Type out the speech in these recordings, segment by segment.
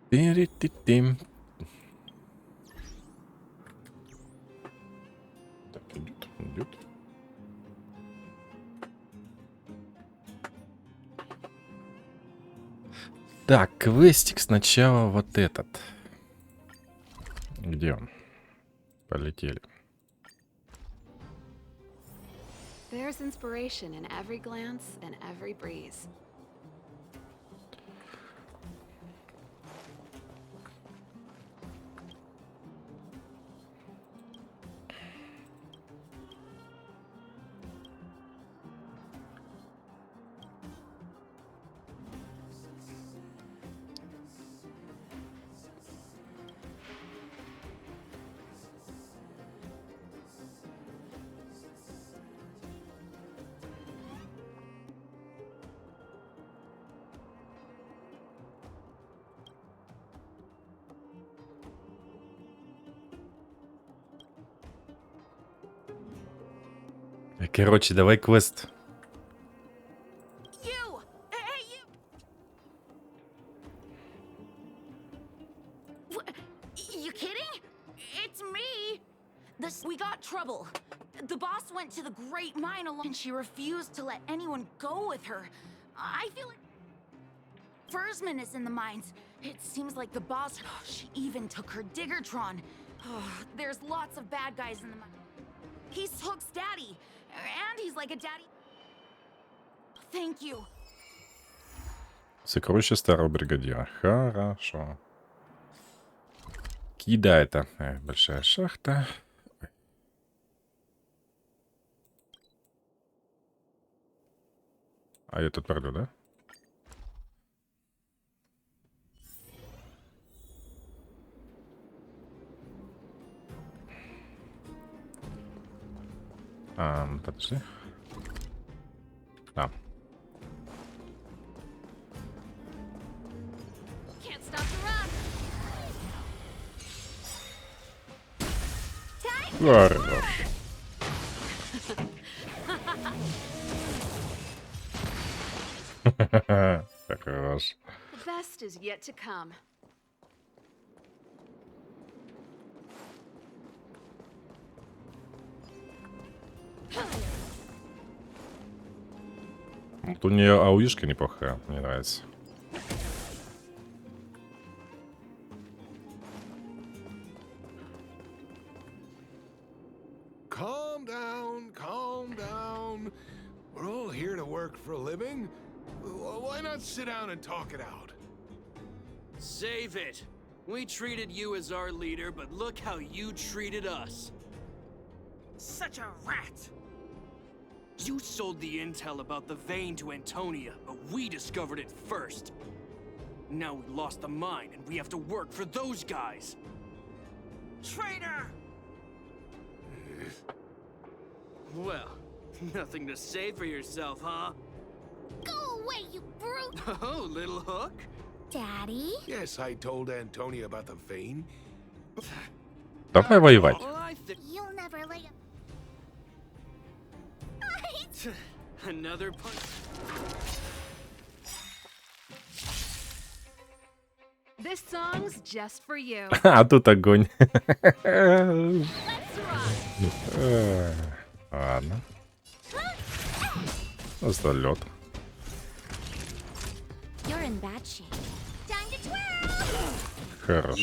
Тыры-ты-тым. Так, идет, идет. Так, квестик сначала вот этот. Где он? Полетели. There's inspiration in every glance and every breeze. Короче, давай квест. You! Hey, you! What? You kidding? It's me! We got trouble. The boss went to the Great Mine alone and she refused to let anyone go with her. I feel like Fursman is in the mines. It seems like the boss... She even took her Diggertron. There's lots of bad guys in the mine. He's Hook's daddy. And he's like a daddy. Thank you. Сокровище старого бригадира. Хорошо. Кида это. Большая шахта. А я тут пройду, да? Подожди. А. Can't stop the run. Хорош. Хорош. The best is yet to come. Вот у нее ауишка неплохая, мне нравится. Calm down, calm down. We're all here to work for a living. Why not sit down and talk it out? Save it. We treated you as our leader, but look how you treated us. Such a rat. You sold the intel about the vein to Antonia, but we discovered it first. Now we lost the mine, and we have to work for those guys. Traitor! Well, nothing to say for yourself, huh? Go away, you brute! Oh, little hook? Daddy? Yes, I told Antonia about the vein. Давай воевать. Well, I think You'll never lay a... another punch. This song's just for you. А тут огонь. Let's rock! Ладно. Залет. You're in bad shape. Time to twirl! Хорош.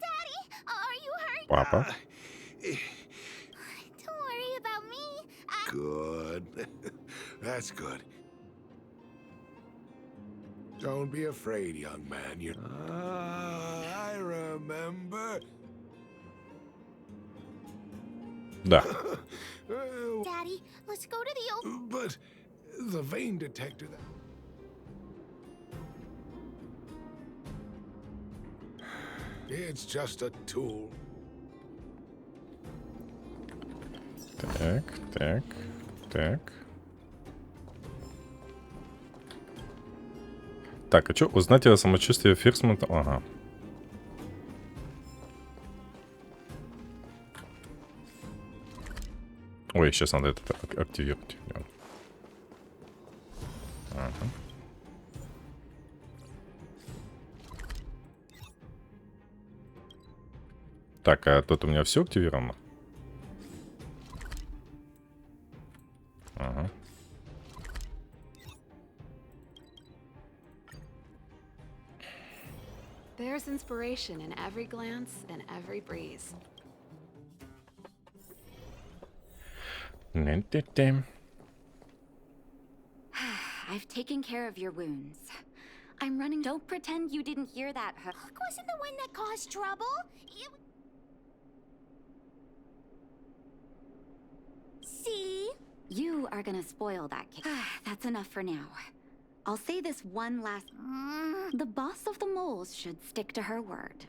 Daddy, are you hurt? Папа. Don't worry about me. Good. That's good. Don't be afraid, young man. You. I remember. Да. Daddy, let's go to the old... But the vein detector. It's just a tool. Так, так, так. Так, а что? Узнать о самочувствии Фирсмента. Ага. Ой, сейчас надо это активировать. Так, а тут у меня все активировано? Ага. There's inspiration in every glance and every breeze. Не-те-те. I've taken care of your wounds. I'm running. Don't pretend you didn't hear that. Hook wasn't the one that caused trouble. See? You are gonna spoil that kid. That's enough for now. I'll say this one last. The boss of the moles should stick to her word.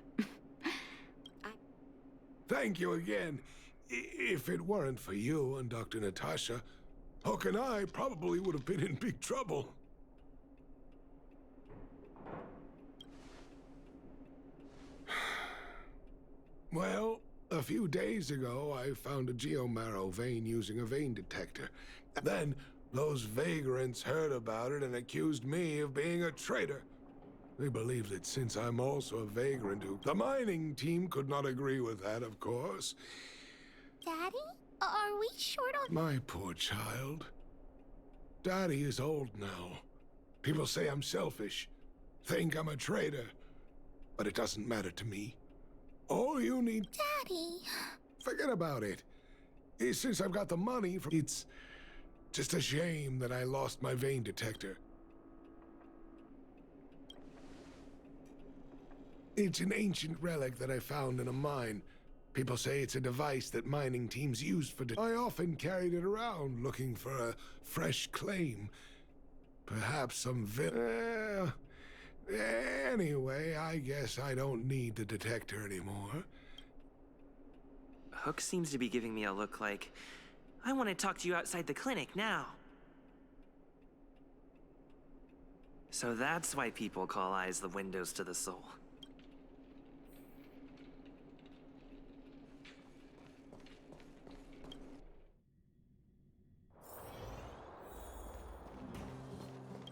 Thank you again. If it weren't for you and Dr. Natasha, Hook and I probably would have been in big trouble. Well, a few days ago, I found a geomarrow vein using a vein detector. Then, those vagrants heard about it and accused me of being a traitor. They believe that since I'm also a vagrant who... The mining team could not agree with that, of course. Daddy? Are we short on... My poor child. Daddy is old now. People say I'm selfish, think I'm a traitor. But it doesn't matter to me. All you need... Daddy... Forget about it. Since I've got the money from... It's just a shame that I lost my vein detector. It's an ancient relic that I found in a mine. People say it's a device that mining teams use for... I often carried it around looking for a fresh claim. Perhaps some anyway, I guess I don't need the detector anymore. Hook seems to be giving me a look like, I want to talk to you outside the clinic now. So that's why people call eyes the windows to the soul.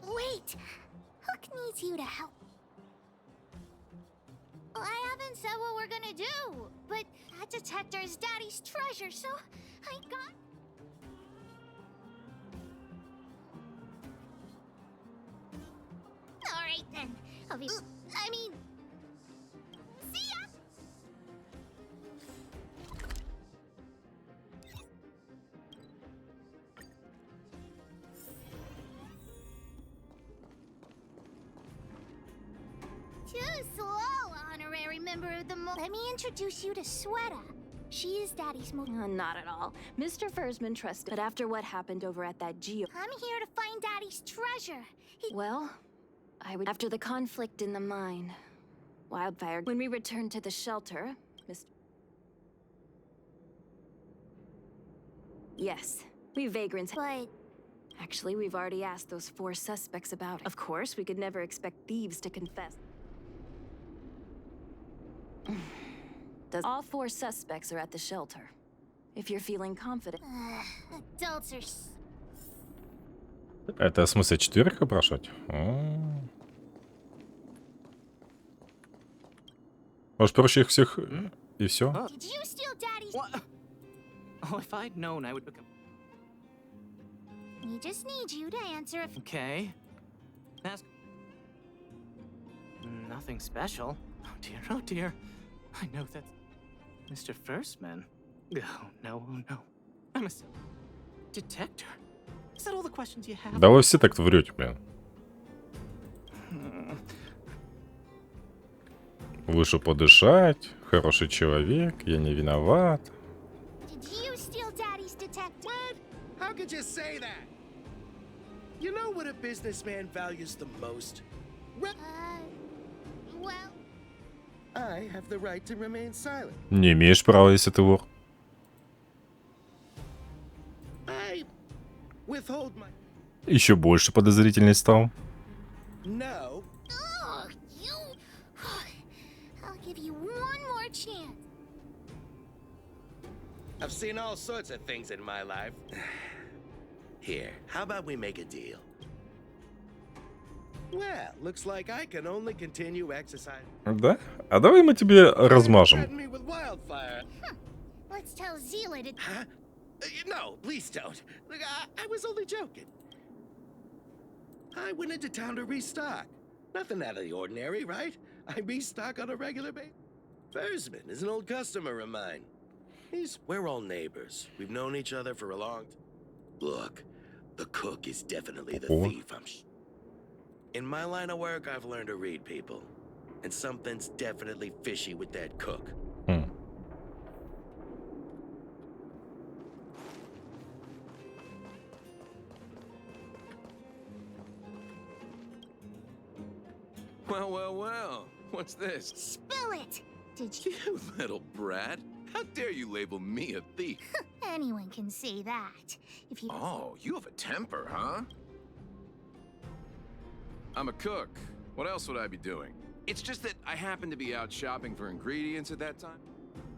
Wait! Hook needs you to help. I haven't said what we're gonna do, but that detector is Daddy's treasure, so I got... Alright then. I mean... See ya! Too slow, honorary member of the Let me introduce you to Sweta. She is Daddy's most... Not at all. Mr. Fursman trusted, but after what happened over at that geo... I'm here to find Daddy's treasure. Well, I would... After the conflict in the mine, wildfire... When we returned to the shelter, Mr... Yes, we vagrants... But... Actually, we've already asked those 4 suspects about it. Of course, we could never expect thieves to confess. All 4 suspects are at the shelter. If you're feeling confident... Adults are... Это в смысле 4 опрашивать? Может, проще их всех и все? Did you steal Daddy's... What? Oh, if I'd known, I would become... We just need you to answer if... Okay. Ask... Nothing special. Oh dear, oh dear. I know that's... Mr. Firstman. Oh no, oh no. I'm a... detector. Is that all the questions you have? Да вы все так врете, блин. Вышел подышать, хороший человек, я не виноват. Did you steal Daddy's detector? What? How could you say that? You know what a businessman values the most? Well... I have the right to remain silent. Не имеешь права, если ты вор. I withhold my... Еще больше подозрительный стал. No. Oh, you... I'll give you one more chance. I've seen all sorts of things in my life. Here, how about we make a deal? Well, looks like I can only continue exercising. Да? А давай мы тебе размажем. Threaten me with wildfire. Let's tell Zila to. Huh? No, please don't. Look, I was only joking. I went into town to restock. Nothing out of the ordinary, right? I restock on a regular basis. Versman is an old customer of mine. We're all neighbors. We've known each other for a long time. Look, the cook is definitely the thief. In my line of work, I've learned to read people. And something's definitely fishy with that cook. Well, well, well. What's this? Spill it! Did you? You little brat. How dare you label me a thief? Anyone can say that. If you. Oh, you have a temper, huh? I'm a cook. What else would I be doing? It's just that I happened to be out shopping for ingredients at that time.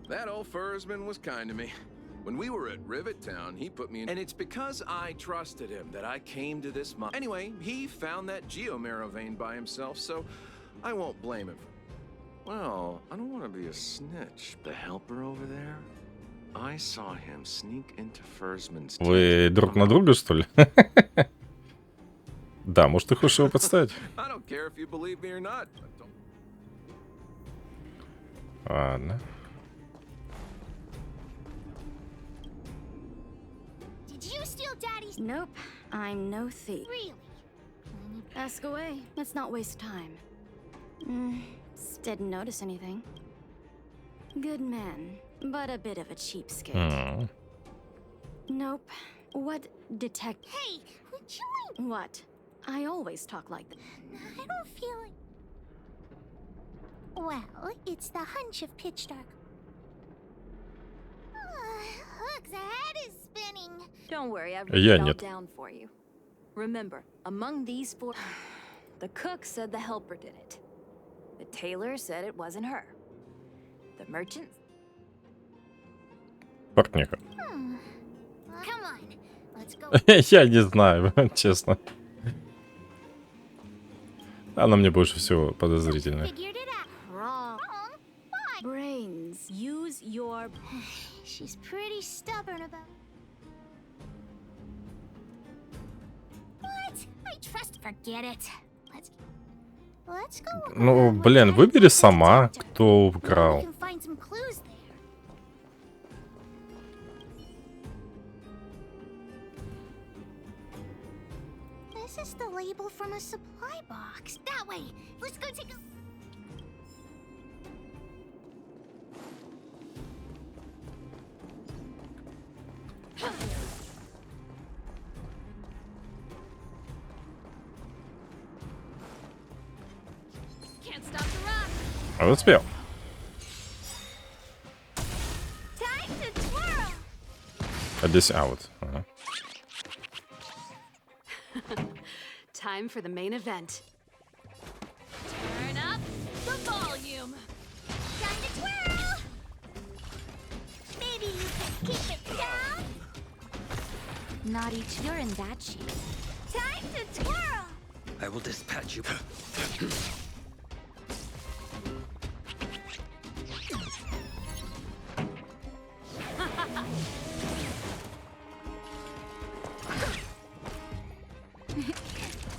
That old fursman was kind to me. When we were at Rivet Town, he put me in, and it's because I trusted him that I came to this mine. Anyway, he found that geomarrow vein by himself, so I won't blame him. Well, I don't want to be a snitch. The helper over there, I saw him sneak into Fursman's tent. Вы друг на друга, что ли? Да, может, ты хочешь его подставить? I don't care if you believe me or not. Ладно. Did you steal Daddy's? Nope, I'm no thief. Really? Ask away. Let's not waste time. Didn't notice anything. Good man, but a bit of a cheapskate. Nope. What detect? Hey, would you mind? What? I always talk like that. I don't feel like. Well, it's the hunch of pitch dark. Look, the head is spinning. Don't worry, I've Я written it all нет. down for you. Remember, among these four, the cook said the helper did it. The tailor said it wasn't her. The merchant. Портника. Come on, let's go. Я не знаю, честно. Она мне больше всего подозрительная. Figured it out. Wrong. Why? Brains. Use your. She's pretty stubborn about. What? I trust. Forget it. Let's go. Ну, блин, выбери сама, кто украл. We can find some clues there. This is the label from a supply box. That way. Let's go take a. Can't stop the rock. А успел. Time to twirl. А здесь вот. Ага. Time for the main event. Turn up the volume. Time to twirl. Maybe you can keep it down. Not each. You're in that shape. Time to twirl. I will dispatch you.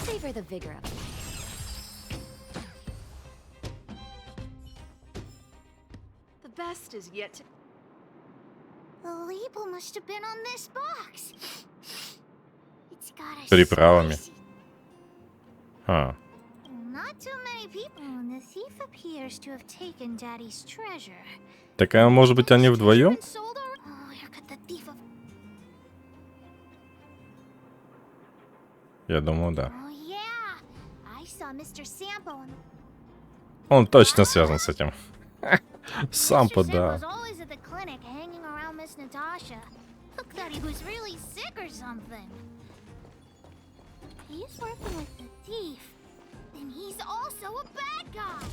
Savor the vigor of it. The best is yet to. The label must have been on this box. It's got a Приправами. spicy- А, Not too many people. The thief appears to have taken Daddy's treasure. так а может быть они вдвоем? Been sold or- Oh, here got the thief of. Я думаю, да. Oh yeah, I saw Mr. Sampo on the. Он точно связан с этим. Сампо, Mr. Sampo да. was always at the clinic hanging around Miss Natasha. Looked that he was really sick or something. He's working with the thief. And he's also a bad guy.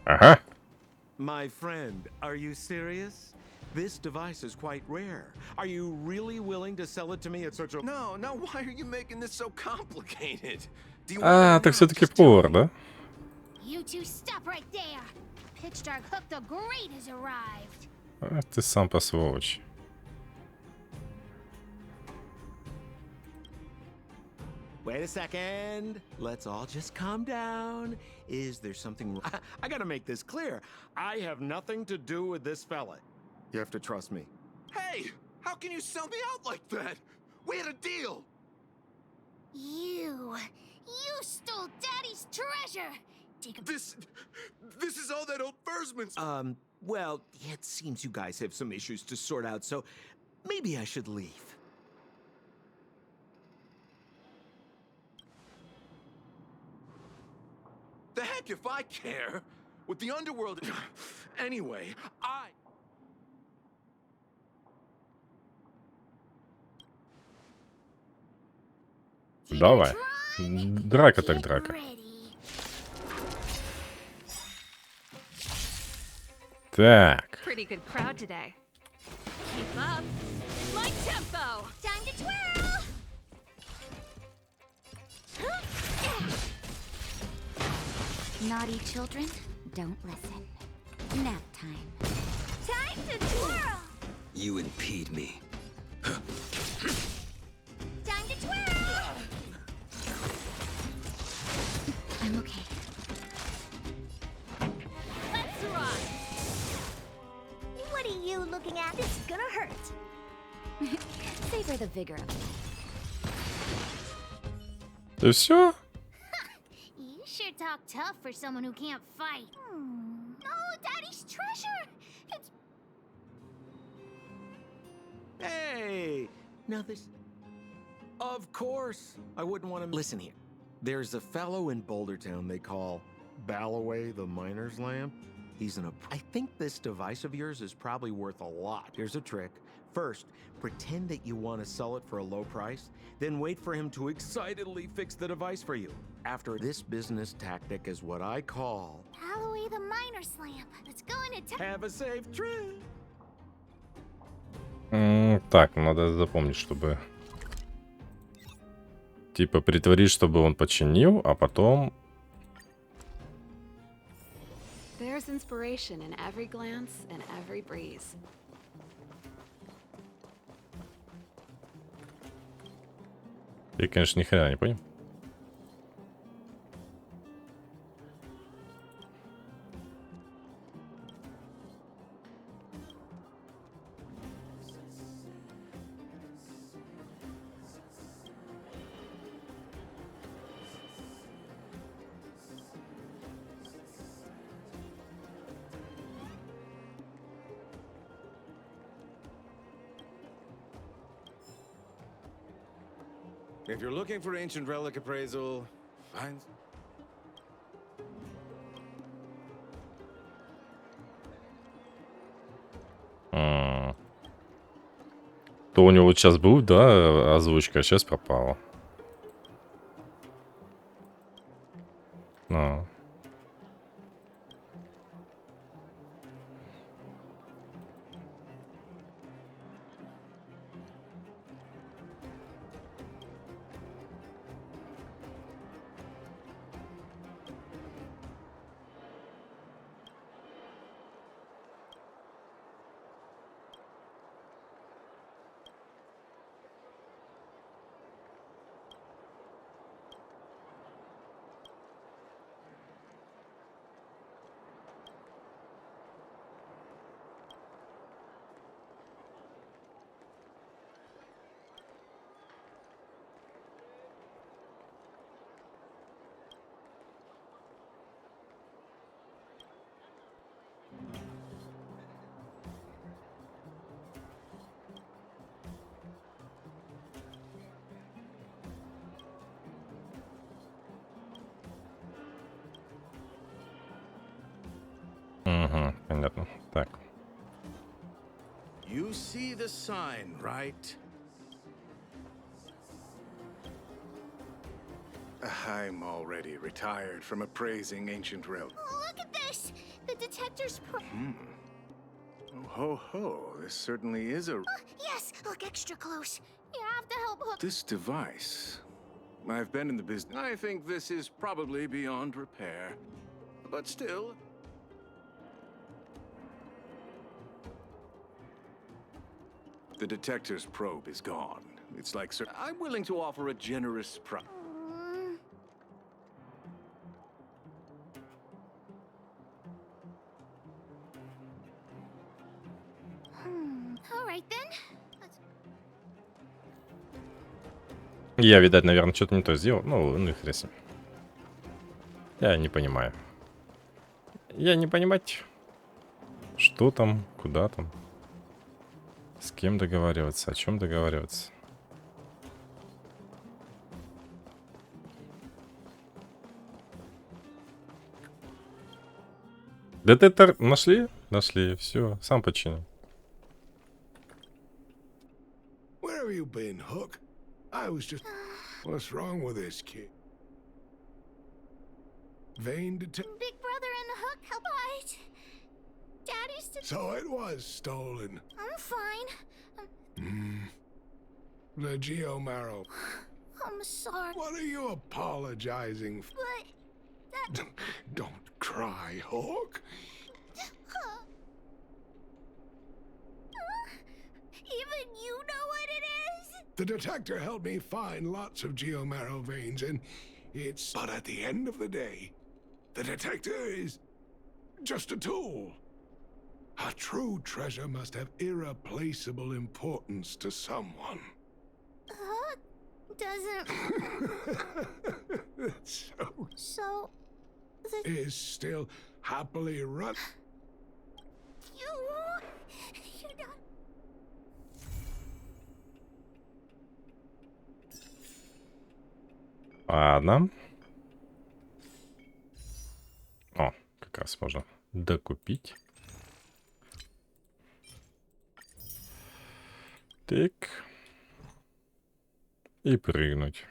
Ага. My friend, are you serious? This device is quite rare. Are you really willing to sell it to me at such a... No, why are you making this so complicated? Do you А, так все-таки повар, да? You two stop right there. Pitch Dark Hook the Great has arrived. А, ты сам по сволочь. Wait a second. Let's all just calm down. Is there something... I gotta make this clear. I have nothing to do with this fella. You have to trust me. Hey, how can you sell me out like that? We had a deal. You stole Daddy's treasure. This is all that old Fursman's. Well, it seems you guys have some issues to sort out, so maybe I should leave. The heck if I care. With the underworld... Anyway, Давай. Драка так драка. Так. Pretty good crowd today. Keep up. My tempo. Time to twirl. Naughty children, don't listen. Nap time. Time to twirl. You impede me. Time to twirl. I'm okay. Let's rock. What are you looking at? This is gonna hurt. Savor the vigor of it. И все? You sure talk tough for someone who can't fight. No, Daddy's treasure. It's... Hey! Now this... Of course! I wouldn't want to... Listen here. There's a fellow in Bouldertown they call Balloway the Miner's Lamp. He's an... I think this device of yours is probably worth a lot. Here's a trick. First, pretend that you want to sell it for a low price, then wait for him to excitedly fix the device for you. After this business tactic is what I call... Balloway the Miner's Lamp. Let's go into town. Have a safe trip! Так, надо запомнить, чтобы... Типа притворить, чтобы он починил, а потом... There's inspiration in every glance and every breeze. Я, конечно, ни хрена не понял. If you're looking for ancient relic appraisal, find... То у него вот сейчас был, да, озвучка, а сейчас пропала. А. Угу, понятно. Так. You see the sign, right? I'm already retired from appraising ancient relics. Look at this! The detector There's Oh, ho, ho. This certainly is a... yes, look extra close. You have to help Hook. This device. I've been in the business. I think this is probably beyond repair. But still... The detector's probe is gone. It's like... I'm willing to offer a generous price. All right then. Я, видать, наверное, что-то не то сделал. Ну их хрен. Я не понимаю. Я не понимать, что там, куда там, с кем договариваться, о чем договариваться. Детектор нашли? Нашли, все, сам починил. Where have you been, Hook? I was just... What's wrong with this kid? Vein detector... Big Brother and Hook help out. Daddy's... So it was stolen. I'm fine. The Geo Marrow. I'm sorry. What are you apologizing for? But... that... Don't cry, Hook. Even you know what it is? The detector helped me find lots of geomarrow veins, and it's... But at the end of the day, the detector is just a tool. A true treasure must have irreplaceable importance to someone. Doesn't... So... So... Is still happily run... You don't... Ладно. О, как раз можно докупить. Так. И прыгнуть.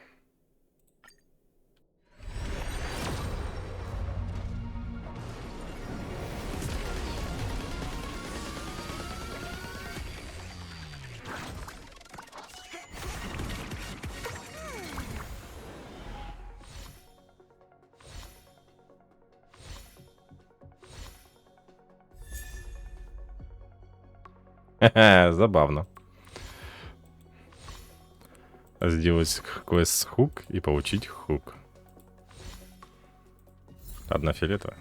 Ха-ха, забавно. Сделать квест с хук и получить хук. Одна фиолетовая?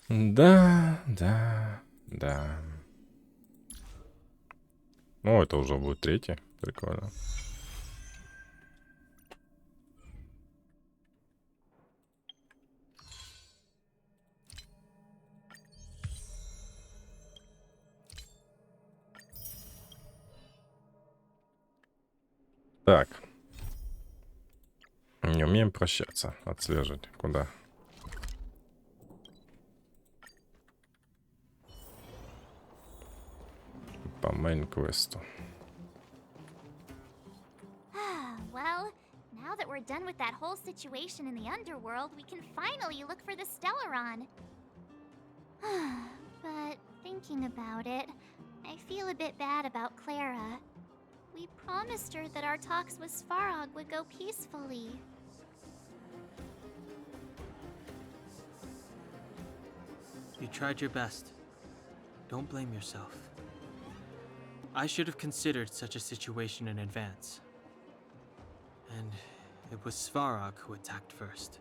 Да. Да. О, это уже будет третий. Прикольно. Так. Не умеем прощаться. Отслеживать. Куда? По мейн-квесту. Well, now that we're done with that whole situation in the underworld, we can finally look for the Stellaron. But thinking about it, I feel a bit bad about Clara. We promised her that our talks with Svarog would go peacefully. You tried your best. Don't blame yourself. I should have considered such a situation in advance. And it was Svarog who attacked first.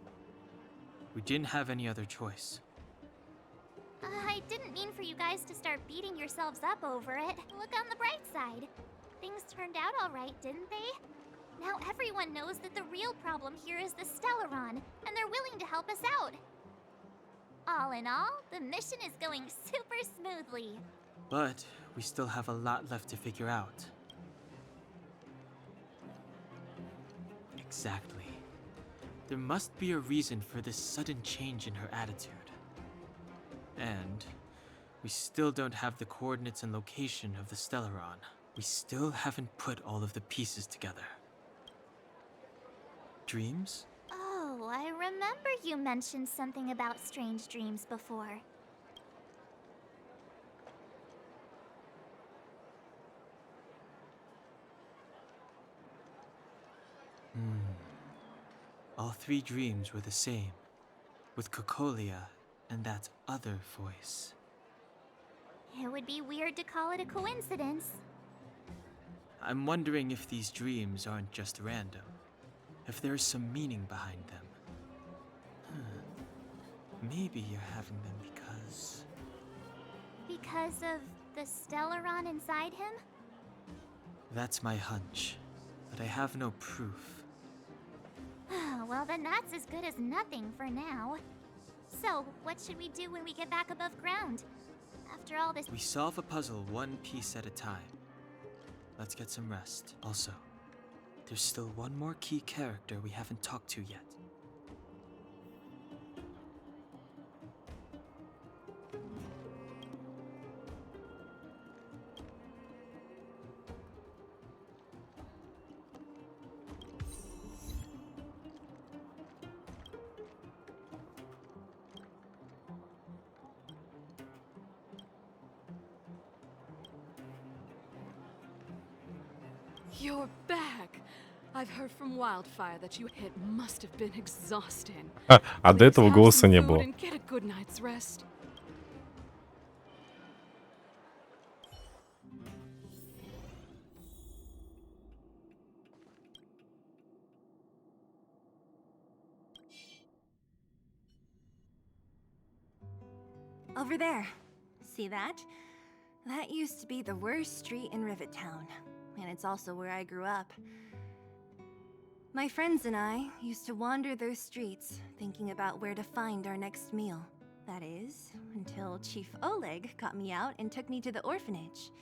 We didn't have any other choice. I didn't mean for you guys to start beating yourselves up over it. Look on the bright side. Things turned out all right, didn't they? Now everyone knows that the real problem here is the Stellaron, and they're willing to help us out. All in all, the mission is going super smoothly. But we still have a lot left to figure out. Exactly. There must be a reason for this sudden change in her attitude. And we still don't have the coordinates and location of the Stellaron. We still haven't put all of the pieces together. Dreams? Oh, I remember you mentioned something about strange dreams before. All three dreams were the same, with Cocolia and that other voice. It would be weird to call it a coincidence. I'm wondering if these dreams aren't just random, if there's some meaning behind them. Maybe you're having them because... Because of the Stellaron inside him? That's my hunch, but I have no proof. Well, then that's as good as nothing for now. So, what should we do when we get back above ground? After all this... We solve a puzzle one piece at a time. Let's get some rest. Also, there's still one more key character we haven't talked to yet. You're back. I've heard from Wildfire that you it must have been exhausting. А до этого Please have голоса some не food было. and get a good night's rest. Over there. See that? That used to be the worst street in Rivet Town, and it's also where I grew up. My friends and I used to wander those streets, thinking about where to find our next meal. That is, until Chief Oleg got me out and took me to the orphanage.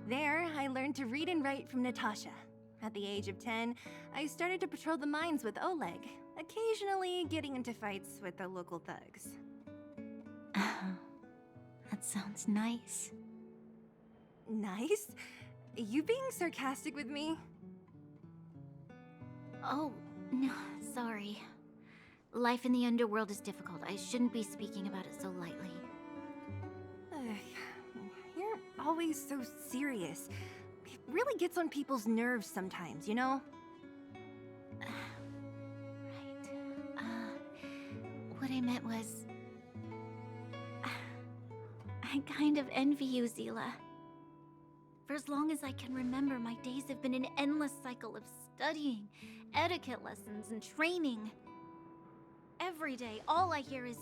There, I learned to read and write from Natasha. At the age of 10, I started to patrol the mines with Oleg, occasionally getting into fights with the local thugs. That sounds nice. Nice? You being sarcastic with me? Oh, no, sorry. Life in the underworld is difficult. I shouldn't be speaking about it so lightly. You're always so serious. It really gets on people's nerves sometimes, you know? Right. What I meant was... I kind of envy you, Zila. For as long as I can remember, my days have been an endless cycle of studying, etiquette lessons, and training. Every day, all I hear is,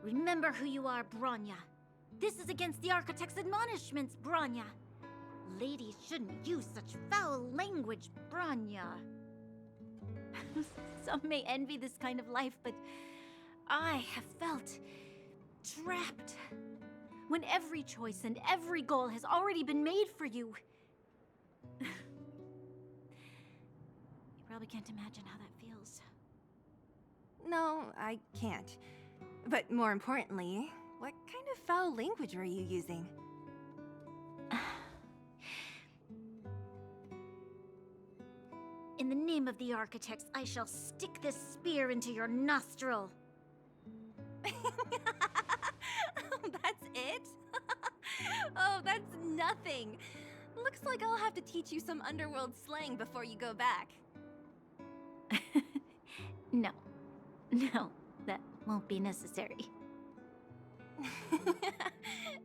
remember who you are, Bronya. This is against the Architect's admonishments, Bronya. Ladies shouldn't use such foul language, Bronya. Some may envy this kind of life, but I have felt trapped. When every choice and every goal has already been made for you. You probably can't imagine how that feels. No, I can't. But more importantly, what kind of foul language were you using? In the name of the Architects, I shall stick this spear into your nostril. That's it? Oh, that's nothing. Looks like I'll have to teach you some underworld slang before you go back. No, that won't be necessary.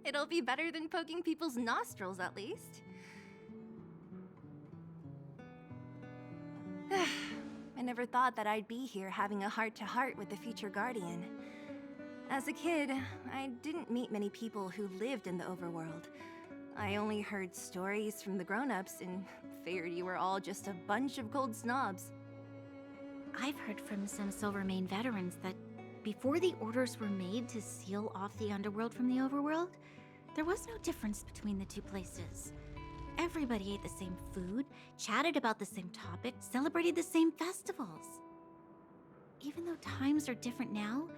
It'll be better than poking people's nostrils, at least. I never thought that I'd be here having a heart-to-heart with the future Guardian. As a kid, I didn't meet many people who lived in the overworld. I only heard stories from the grown-ups and figured you were all just a bunch of cold snobs. I've heard from some Silvermane veterans that before the orders were made to seal off the underworld from the overworld, there was no difference between the two places. Everybody ate the same food, chatted about the same topics, celebrated the same festivals. Even though times are different now,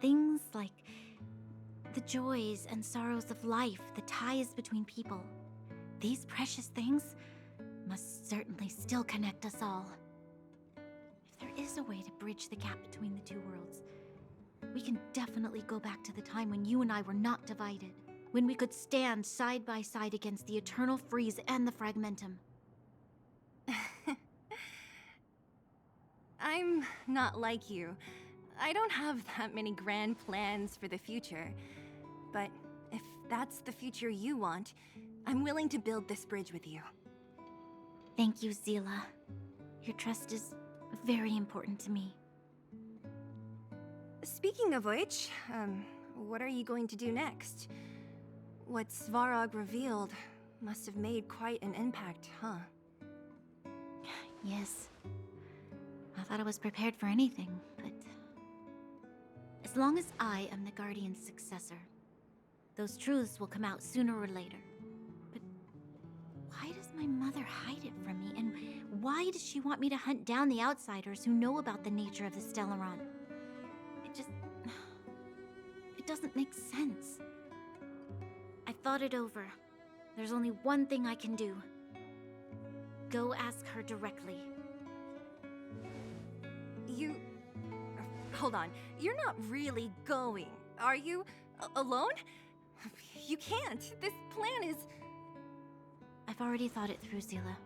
things like the joys and sorrows of life, the ties between people, these precious things must certainly still connect us all. If there is is a way to bridge the gap between the two worlds. We can definitely go back to the time when you and I were not divided. When we could stand side by side against the eternal freeze and the fragmentum. I'm not like you. I don't have that many grand plans for the future. But if that's the future you want, I'm willing to build this bridge with you. Thank you, Zila. Your trust is very important to me. Speaking of which, what are you going to do next? What Svarog revealed must have made quite an impact, huh? Yes. I thought I was prepared for anything, but... as long as I am the Guardian's successor, those truths will come out sooner or later. But why does my mother hide it from me? And why does she want me to hunt down the outsiders who know about the nature of the Stellaron? It doesn't make sense. I thought it over. There's only one thing I can do. Go ask her directly. You... hold on. You're not really going, are you? Alone? You can't. This plan is... I've already thought it through, Zila.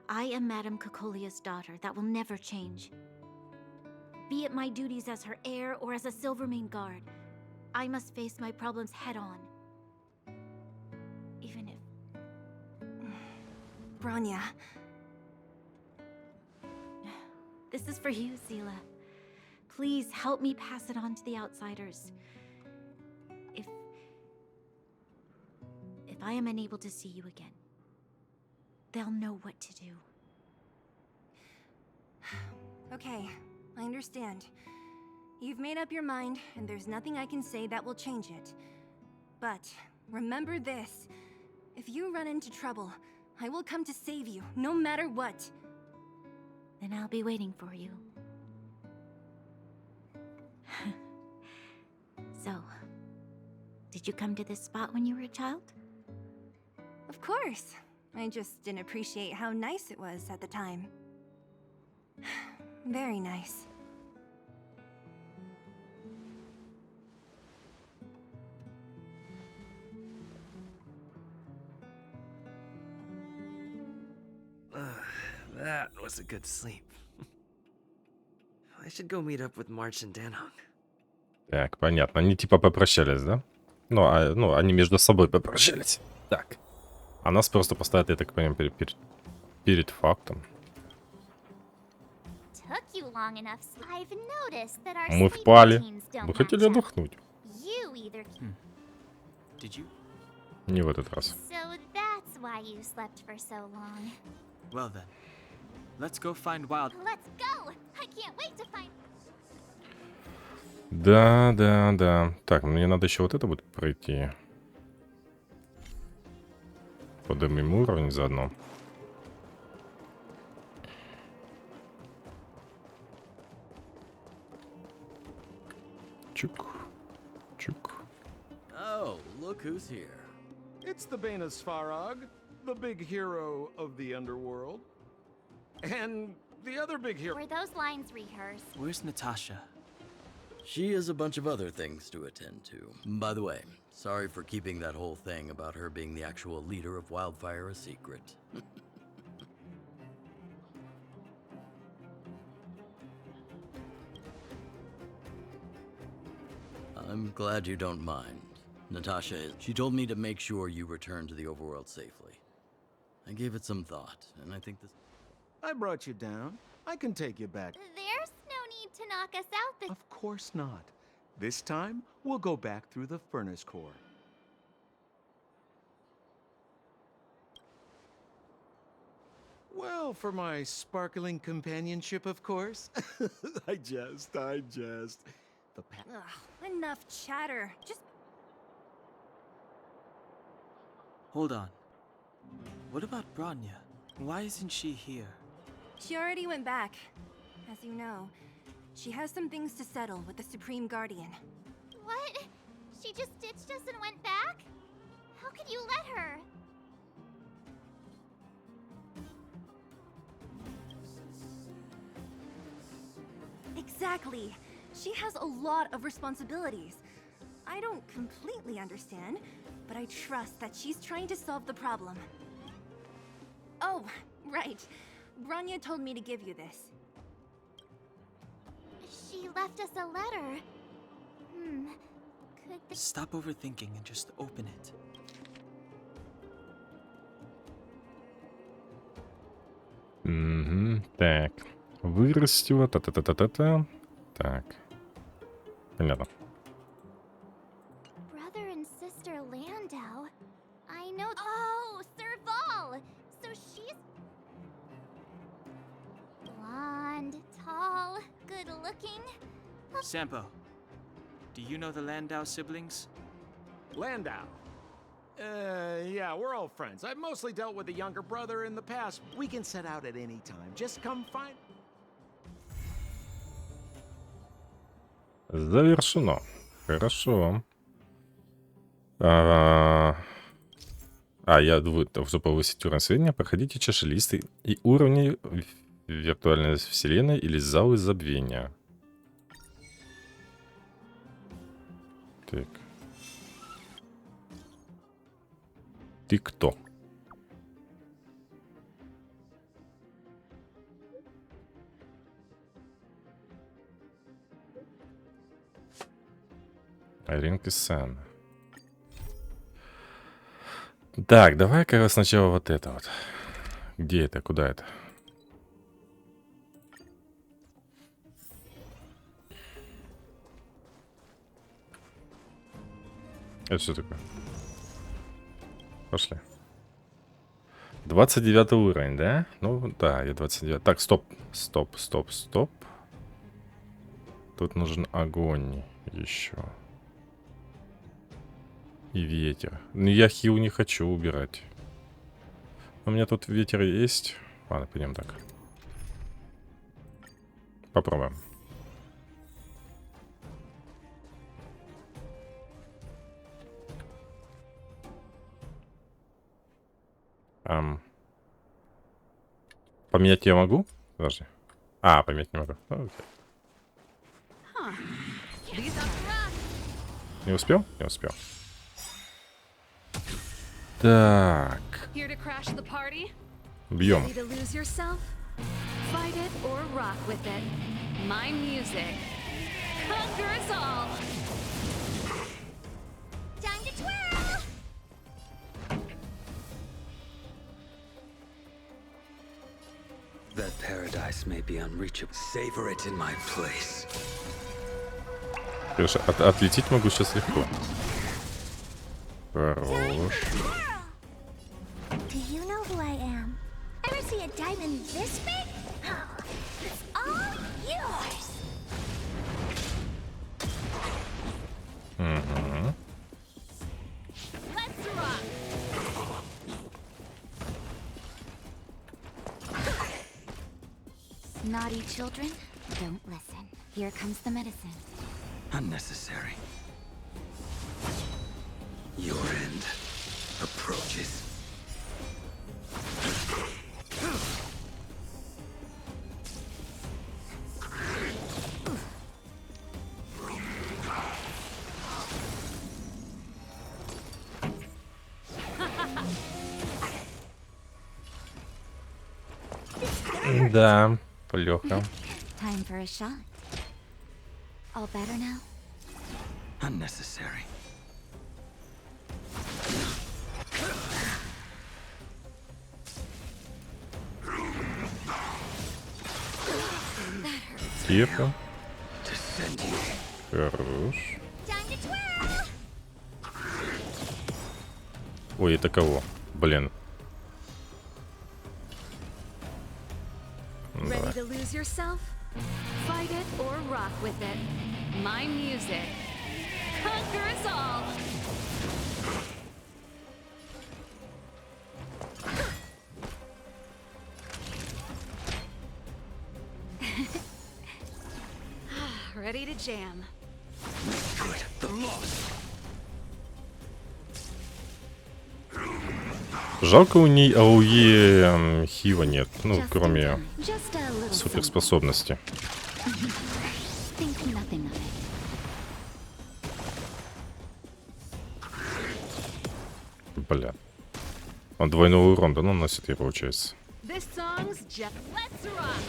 I am Madame Cocolia's daughter. That will never change. Be it my duties as her heir or as a Silvermane guard, I must face my problems head-on. Even if... Bronya. This is for you, Zila. Please help me pass it on to the outsiders. If I am unable to see you again, they'll know what to do. Okay, I understand. You've made up your mind, and there's nothing I can say that will change it. But remember this. If you run into trouble, I will come to save you, no matter what. Then I'll be waiting for you. So, did you come to this spot when you were a child? Of course. I just didn't appreciate how nice it was at the time. Very nice. That was a good sleep. I should go meet up with March and Danhong. Так, понятно. Они типа попрощались, да? Ну, они между собой попрощались. Так. А нас просто поставят, я так понимаю, перед фактом. Мы впали. Вы хотели отдохнуть. Не в этот раз. Well then, let's go find Wild. Let's go! I can't wait to find... Да. Так, мне надо еще вот это будет пройти. Поднимем уровень заодно. Чук. Oh, look who's here. It's the Bane of Svarog, the big hero of the underworld. And the other big hero... Were those lines rehearsed? Where's Natasha? She has a bunch of other things to attend to. By the way, sorry for keeping that whole thing about her being the actual leader of Wildfire a secret. I'm glad you don't mind. Natasha, she told me to make sure you return to the overworld safely. I gave it some thought, and I think this... I brought you down. I can take you back. There's no need to knock us out this... Of course not. This time, we'll go back through the furnace core. Well, for my sparkling companionship, of course. I jest. The Ugh, enough chatter. Just... Hold on. What about Bronya? Why isn't she here? She already went back. As you know, she has some things to settle with the Supreme Guardian. What? She just ditched us and went back? How could you let her? Exactly. She has a lot of responsibilities. I don't completely understand, but I trust that she's trying to solve the problem. Oh, right. Branya told me to give you this. She left us a letter. Could Stop overthinking and just open it. Так. Вырастила. Та-та-та-та-та-та. Так. Понятно. Brother and sister Landau. I know. Oh, Serval. So she's blonde, tall, good-looking. Sampo, do you know the Landau siblings? Landau. Yeah, we're old friends. I've mostly dealt with the younger brother in the past. We can set out at any time. Just come find... Завершено. Хорошо. Я чтобы повысить уровень сведения, проходите чашелисты и уровни виртуальной вселенной или залы забвения. Так. Ты кто? Ринг и Сан. Так, давай-ка сначала вот это вот. Где это? Куда это? Это что такое? Пошли. 29 уровень, да? Ну, да, я 29. Так, стоп. Стоп. Тут нужен огонь еще. И ветер. Ну, я хил не хочу убирать. У меня тут ветер есть. Ладно, пойдем так. Попробуем. Поменять я могу? Подожди. Поменять не могу. Окей. Не успел? Не успел. Так. Бьем. That paradise may be unreachable. Savor it in my place. Конечно, отлететь могу сейчас легко. Хорош. Do you know who I am? Ever see a diamond this big? It's all yours. Let's rock. Naughty children, don't listen. Here comes the medicine. Unnecessary. Your end approaches. Да, плохо. Time for a shot. All better now? Unnecessary. Тихо. Хорош. Ой, это кого? Блин. Ready to lose yourself? Fight it or rock with it. My music. Conquer us all! Ready to jam. Good. The loss. Жалко у ней АОЕ хива нет. Ну, кроме суперспособности. Think nothing of it. Бля. Он двойной урон, да, наносит, я, получается. This song's just let's rock.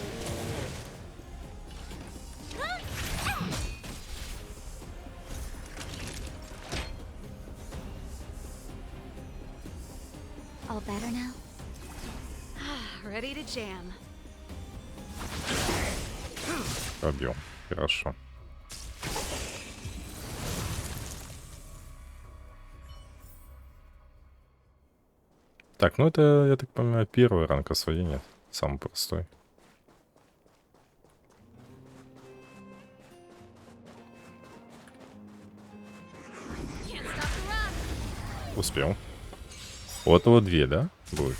All better now? Ready to jam. Пробьем. Хорошо. Так, ну это, я так понимаю, первый ранг освоения. Самый простой. Успел. Вот его две, да? Будет.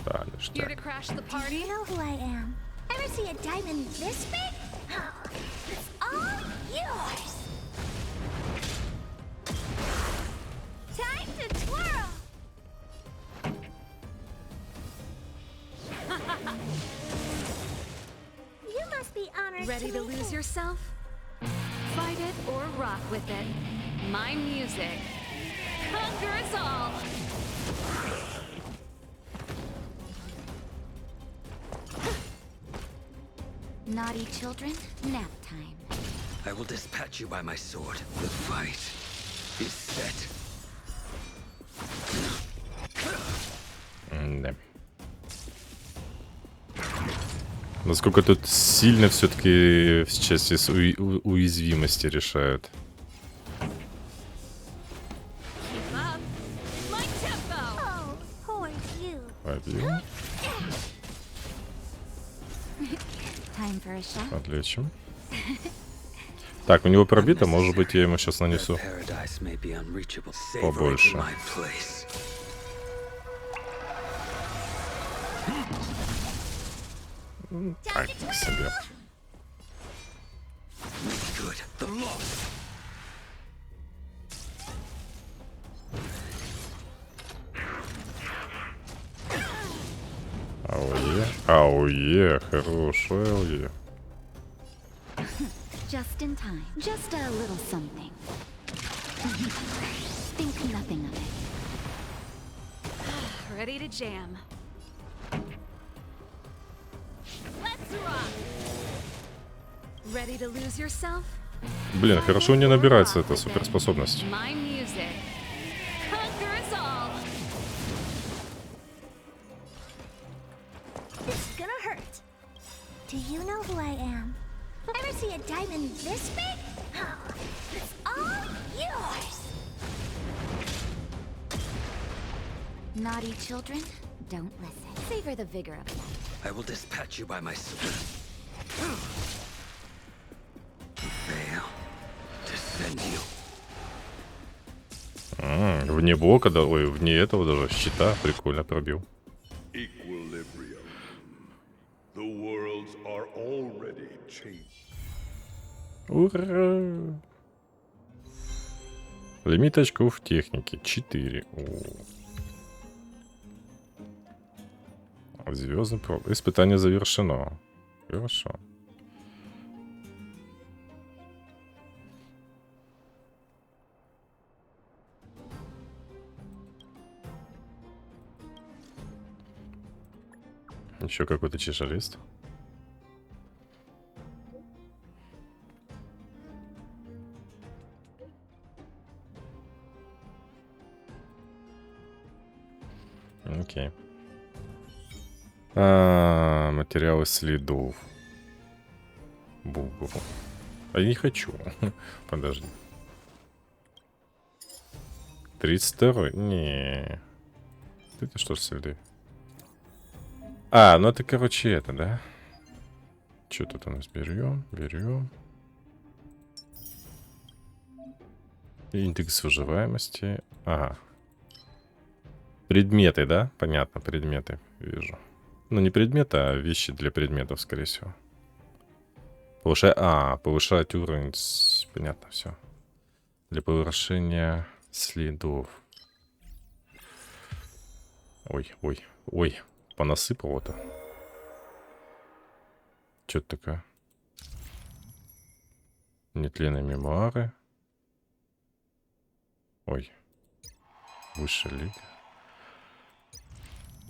Да, Here ништяк. to crash the Do party? you know who I am? Ever see a diamond this big? It's all yours. Time to twirl. You must be honored Ready to meet lose me. yourself? Fight it or rock with it. My music. Conquer us all. Naughty children, nap time. I will dispatch you by my sword. The fight is set. Да. Насколько тут сильно все-таки в части уязвимости решают. Keep up. My tempo. Oh, poor you. Пробил. Time for a shot. Отлично. Так, у него пробито, может быть, я ему сейчас нанесу Paradise may be unreachable. Savor it in побольше. my place. Так, себе. Make good the loss. Ауе. Ауе, хорошая ауе. Just in time. Just a little something. Think nothing of it. Ready to jam. Let's rock. Ready to lose yourself? Блин, хорошо не набирается эта суперспособность. My music. Conquer us all. It's gonna hurt. Do you know who I am? Ever see a diamond this big? It's all yours. Naughty children, don't listen. Savor the vigor of life. I will dispatch you by my sword. Fail to send you. Вне блока, да, ой, вне этого даже щита, прикольно пробил. Equilibrium. The worlds are already changed. Ура! Лимит очков в технике 4. Звездный проб. Испытание завершено. Хорошо. Еще какой-то чешелист. Окей. Материалы следов. Бу-бу. А я не хочу. Подожди. 32-й? Не. Это что ж следы? А, ну это, короче, это, да? Что тут у нас? Берем, берем. Индекс выживаемости. Ага. Предметы, да? Понятно, предметы. Вижу. Ну, не предметы, а вещи для предметов, скорее всего. Повышать уровень. Понятно, все. Для повышения следов. Ой, ой, ой. Понасыпал это. Что это такое? Нетленные мемуары. Ой. Высшая лига.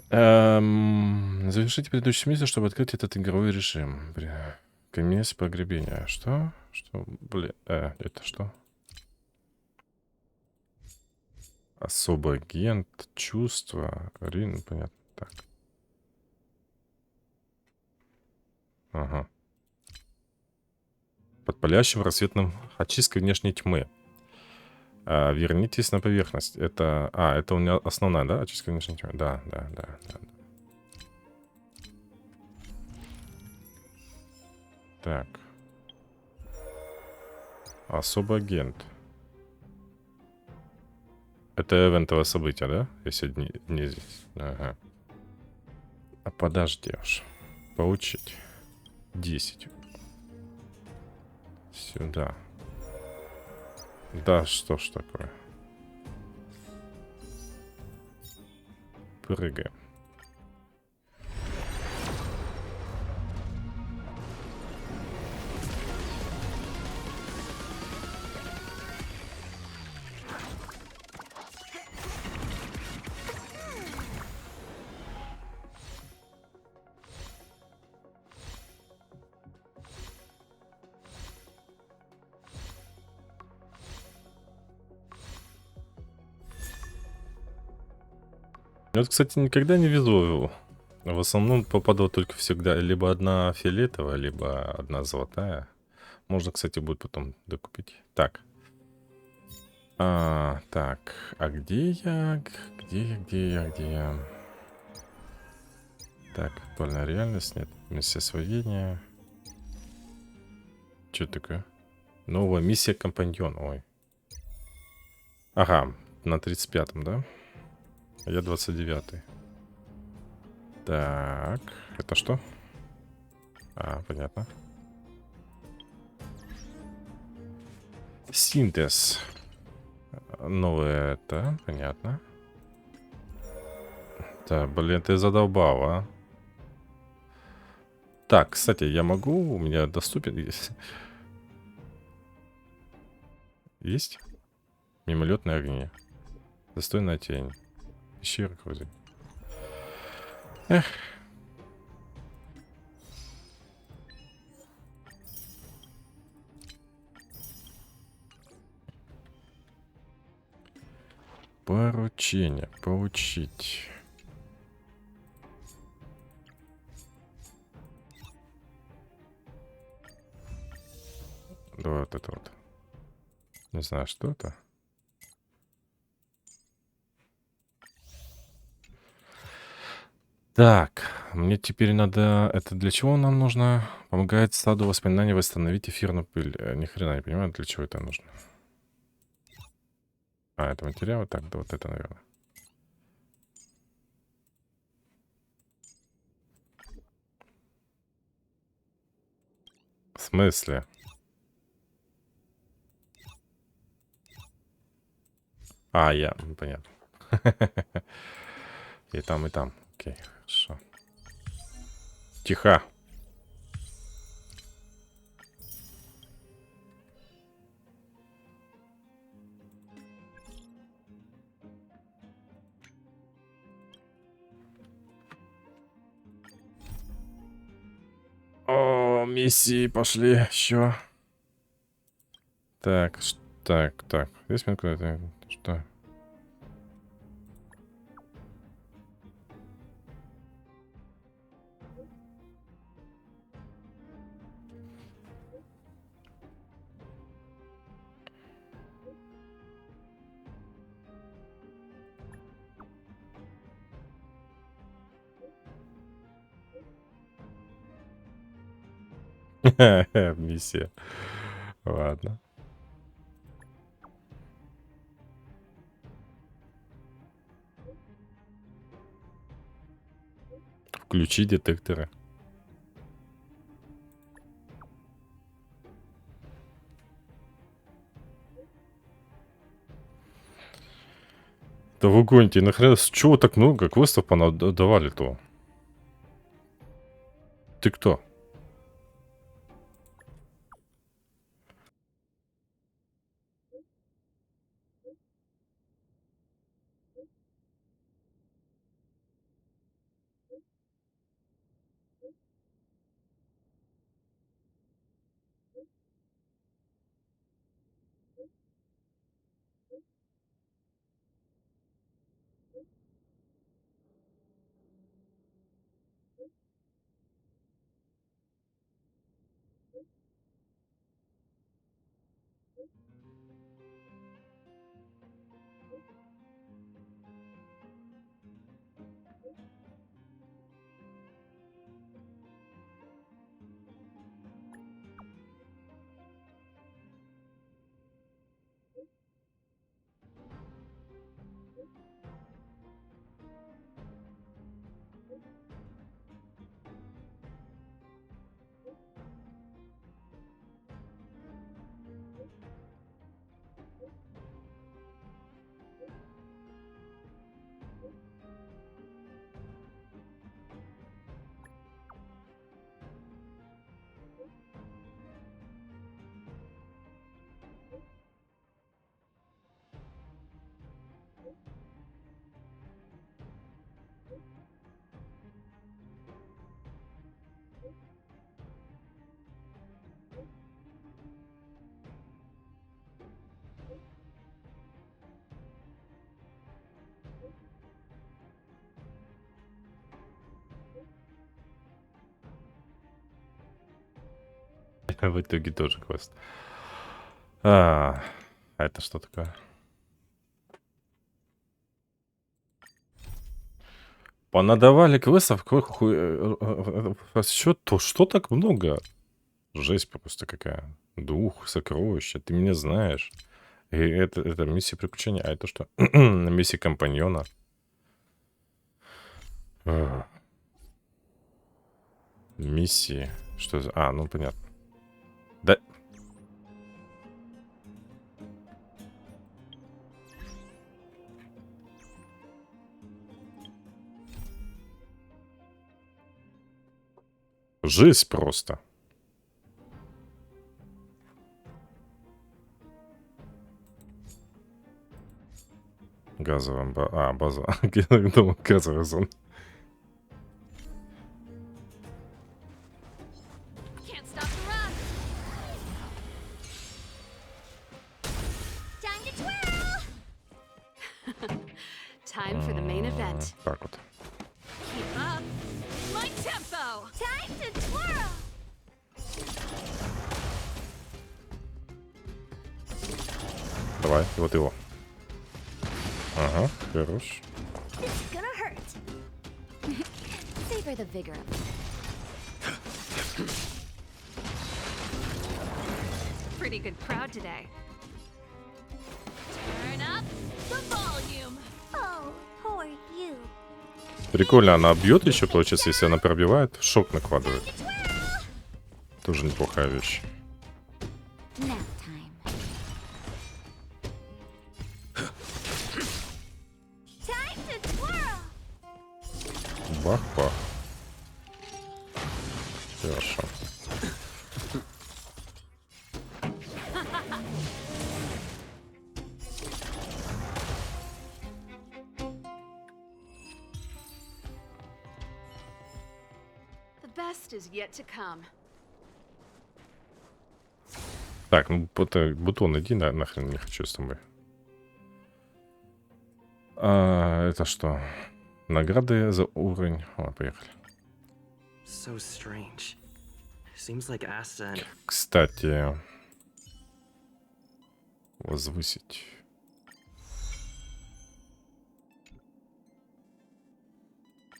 Завершите предыдущую миссию, чтобы открыть этот игровой режим. Конец погребения. Что? Что? Блин. Это что? Особый агент. Чувства. Рин. Понятно. Так. Ага. Под палящим рассветным очисткой внешней тьмы. Вернитесь на поверхность. Это... это у меня основная, да? Очистка внешней тьмы. Да. Так. Особый агент. Это эвентовое событие, да? Если не здесь. Ага. Подожди уж. Получить. 10. Сюда. Да, что ж такое? Прыгаем. Вот, кстати, никогда не везу. В основном попадал только всегда либо одна фиолетовая, либо одна золотая. Можно, кстати, будет потом докупить. Так. Так. А где я? Где я? Так, актуальная реальность. Нет. Миссия освоения. Что такое? Новая миссия компаньон. Ой. Ага. На 35-м, да? Я 29-й. Так, это что? Понятно. Синтез. Новое это, понятно. Да, блин, ты задолбал, а. Так, кстати, я могу, у меня доступен... Есть? Мимолетные огни. Достойная тень. Пещера вроде. Эх. Поручение. Получить. Да, вот это вот. Не знаю, что это. Так, мне теперь надо... Это для чего нам нужно? Помогает стаду воспоминаний восстановить эфирную пыль. Ни хрена не понимаю, для чего это нужно. Это материалы? Так, да вот это, наверное. В смысле? Понятно. И там, и там. Окей, хорошо. Тихо. О, миссии пошли еще. Так, так. Здесь минутку. Что? Миссия. Ладно. Включи детекторы. Да вы гоните, нахрена, с чего так много квестов давали-то? Ты кто? В итоге тоже квест. А это что такое? Понадавали квестов, что так много? Жесть просто какая. Дух, сокровища, ты меня знаешь. И это миссия приключения, а это что? Миссия компаньона. А. Миссии. Что за... А, ну понятно. Да. Жесть просто. Газовая база. Я думал, газовая зона. Can't stop the run. Time to twirl. Time for the main event. Так вот. Keep up. My tempo. Time to twirl. Давай, вот его. Ага, хорош. It's gonna hurt. Savor the vigor of it. Pretty good crowd today. Turn up the volume. Oh, poor you. Прикольно, она бьет еще, получается, если она пробивает, шок накладывает. Тоже неплохая вещь. Nap time. Time to twirl. Бах-бах. Хорошо. The best is yet to come. Так, ну это бутон, иди нахрен, не хочу с тобой. Это что? Награды за уровень. О, поехали. So strange. Seems like Asta and... Кстати, возвысить.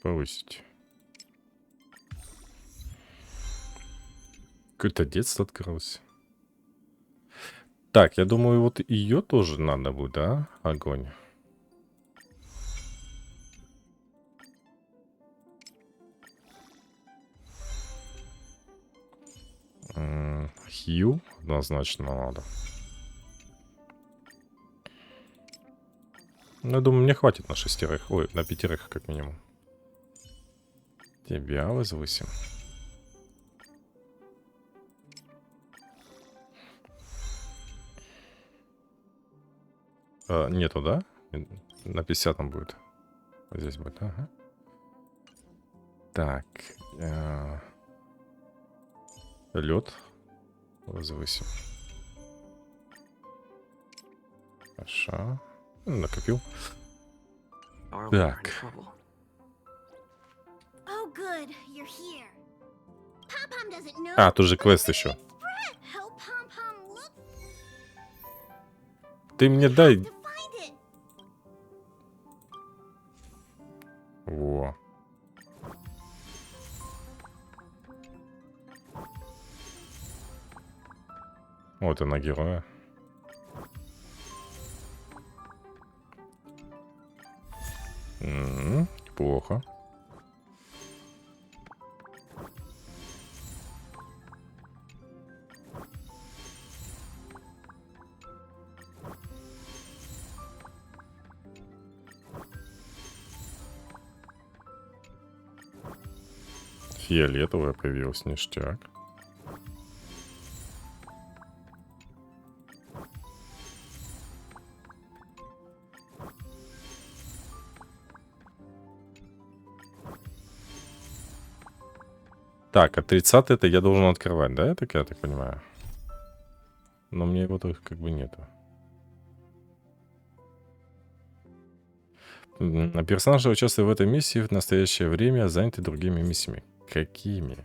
Повысить. Какое-то детство открылось. Так, я думаю, вот ее тоже надо будет, да? Огонь. Хью однозначно надо. Ну, я думаю, мне хватит на 6. Ой, на 5 как минимум. Тебя возвысим. Нету, да? На 50 будет. Вот здесь будет, ага. Так. Лед. Возвысим. Хорошо. Накопил. Так. Oh, good, you're here. Pom-Pom doesn't know. А, тут же квест еще. Help Pom-Pom look. Ты мне дай. To find it. Во. Вот она героя. Плохо. Фиолетовая появилась, ништяк. Так, а 30 это я должен открывать, да? Я так понимаю. Но мне его тут как бы нету. Персонажи, участвуя в этой миссии, в настоящее время заняты другими миссиями. Какими?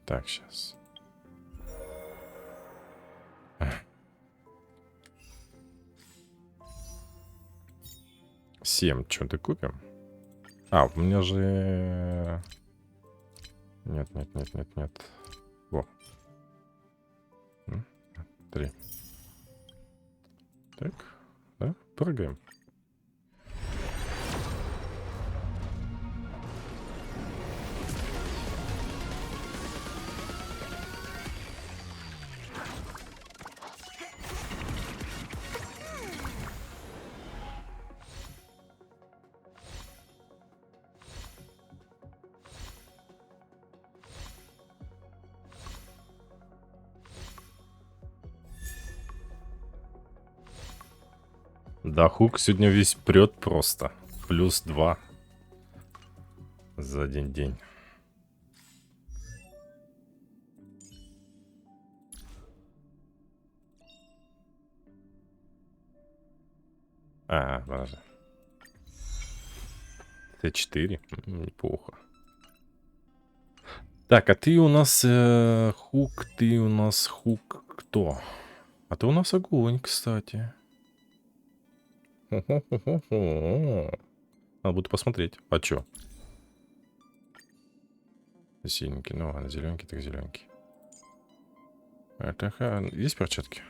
Так, сейчас. Семь. Что-то купим? А, у меня же... Нет. Во. 3. Так, да, прыгаем. Да, Хук сегодня весь прет просто. +2 за один день. А, подожди. Т4. Неплохо. Так, а ты у нас Хук, ты у нас Хук кто? А ты у нас огонь, кстати. Надо будет посмотреть. А чё? Синенький, ну ладно, зелененький, так зелененький. Это есть перчатки?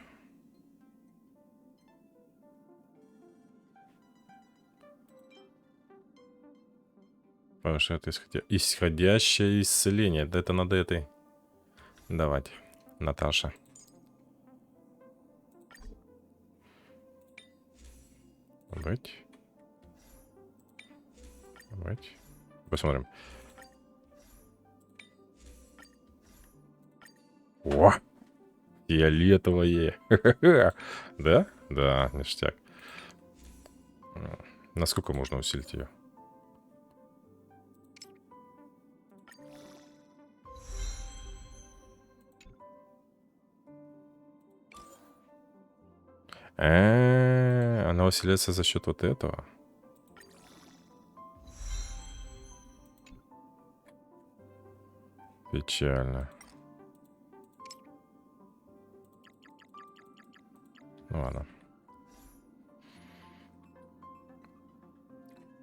Потому что это исходящее исцеление. Да это надо этой давать, Наташа. Быть. Посмотрим. О! Фиолетовое. Да? Да, ништяк. Насколько можно усилить ее? Она усиляется за счет вот этого. Печально. Ну ладно.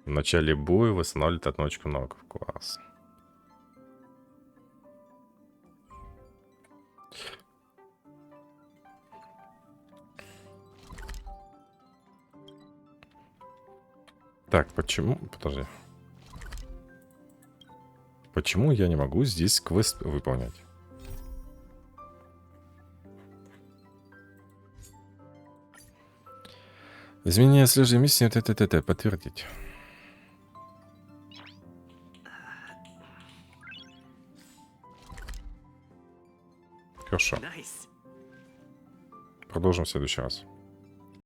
В начале боя восстанавливает одну очку навыков. Класс. Так, почему... Подожди. Почему я не могу здесь квест выполнять? Изменение слежи миссии. Подтвердить. Хорошо. Продолжим в следующий раз.